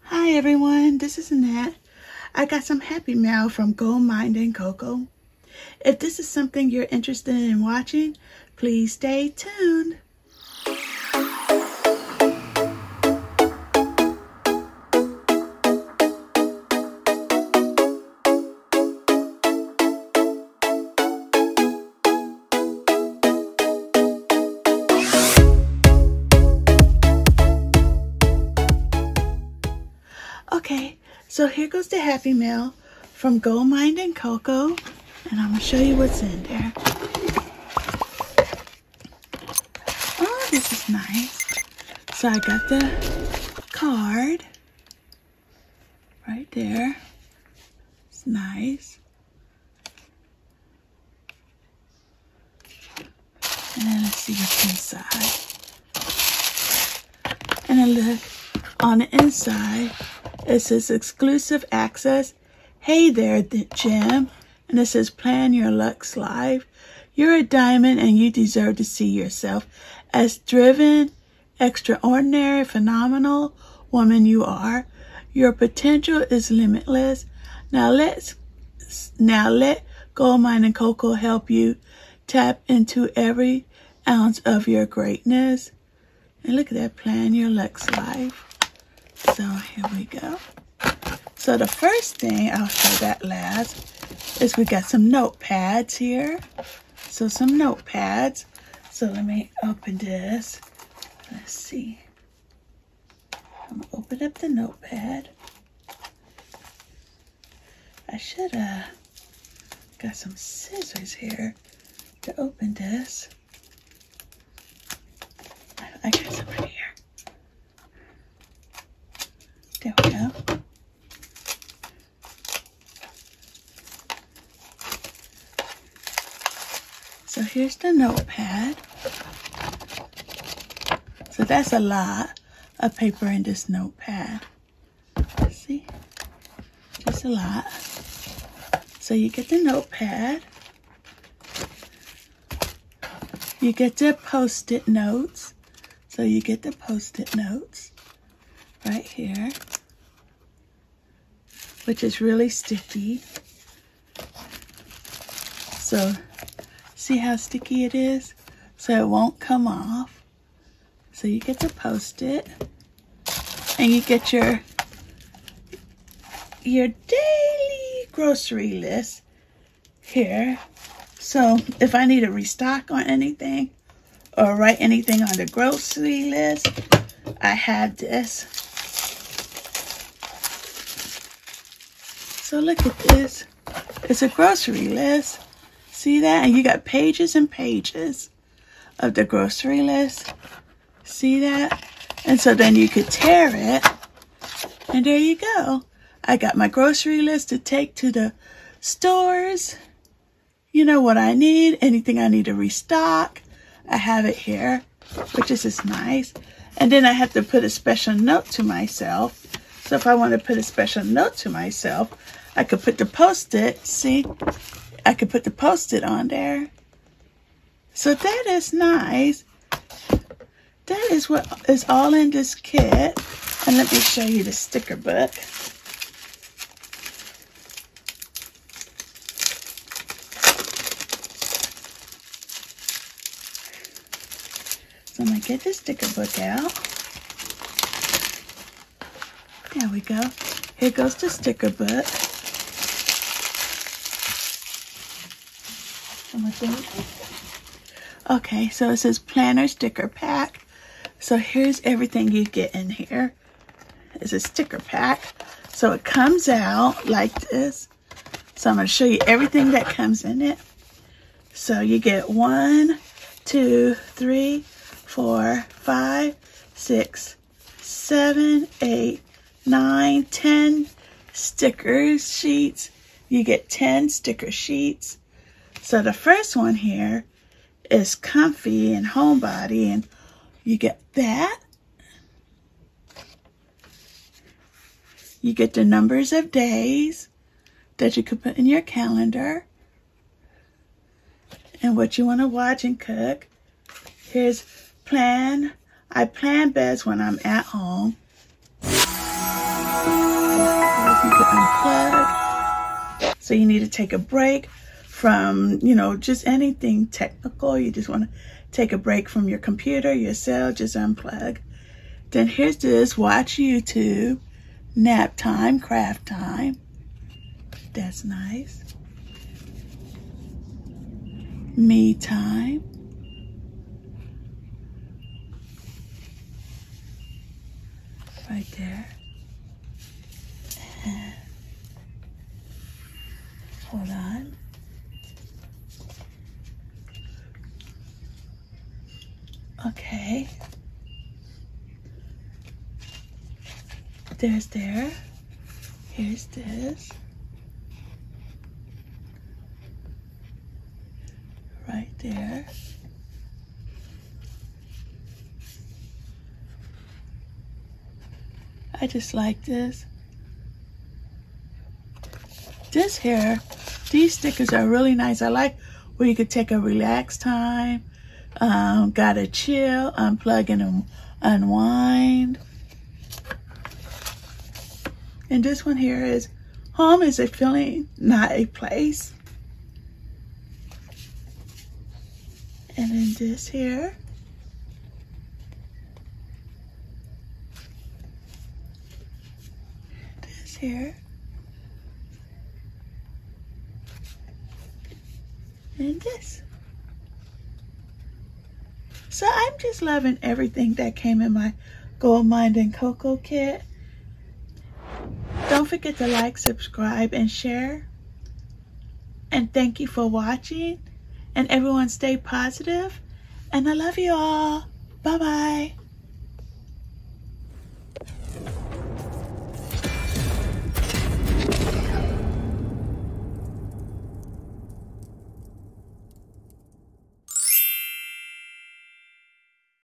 Hi everyone, this is Annette. I got some happy mail from Goldmine and Coco. If this is something you're interested in watching, please stay tuned. Okay, so here goes the happy mail from Goldmine and Coco, and I'm going to show you what's in there. Oh, this is nice. So I got the card right there. It's nice. And then let's see what's inside. And then look, on the inside, it says exclusive access. Hey there, Jim. And it says plan your luck's life. You're a diamond and you deserve to see yourself as driven, extraordinary, phenomenal woman you are. Your potential is limitless. Now let Goldmine and Coco help you tap into every ounce of your greatness. And look at that, plan your luck's life. So here we go. So the first thing, I'll show that last, is we got some notepads here. So some notepads. So let me open this. Let's see. I'm gonna open up the notepad. I should have got some scissors here to open this. I got some right here. There we go. So here's the notepad. So that's a lot of paper in this notepad. See? Just a lot. So you get the notepad. You get the post-it notes. So you get the post-it notes right here, which is really sticky. So see how sticky it is? So it won't come off. So you get to post it, and you get your daily grocery list here. So if I need to restock on anything or write anything on the grocery list, I have this. So look at this. It's a grocery list. See that? And you got pages and pages of the grocery list. See that? And so then you could tear it. And there you go. I got my grocery list to take to the stores. You know what I need. Anything I need to restock, I have it here, which is just nice. And then I have to put a special note to myself. So if I want to put a special note to myself, I could put the post-it. See? I could put the post-it on there. So that is nice. That is what is all in this kit. And let me show you the sticker book. So I'm going to get the sticker book out. There we go. Here goes the sticker book. Okay, so it says planner sticker pack. So here's everything you get in here. It's a sticker pack. So it comes out like this. So I'm going to show you everything that comes in it. So you get 1, 2, 3, 4, 5, 6, 7, 8, 9, 10 sticker sheets. You get 10 sticker sheets. So the first one here is comfy and homebody, and you get that. You get the numbers of days that you could put in your calendar and what you want to watch and cook. Here's I plan best when I'm at home. You can unplug. So you need to take a break from, you know, just anything technical. You just want to take a break from your computer, your cell, just unplug. Then here's this, watch YouTube, nap time, craft time. That's nice. Me time. Right there. And hold on. Okay. There's there. Here's this. Right there. I just like this. This here, these stickers are really nice. I like where you could take a relaxed time, gotta chill, unplug and unwind. And this one here is, home is a feeling, not a place. And then this here, this here, and this. So I'm just loving everything that came in my Goldmine and Coco kit. Don't forget to like, subscribe, and share. And thank you for watching. And everyone stay positive. And I love you all. Bye-bye.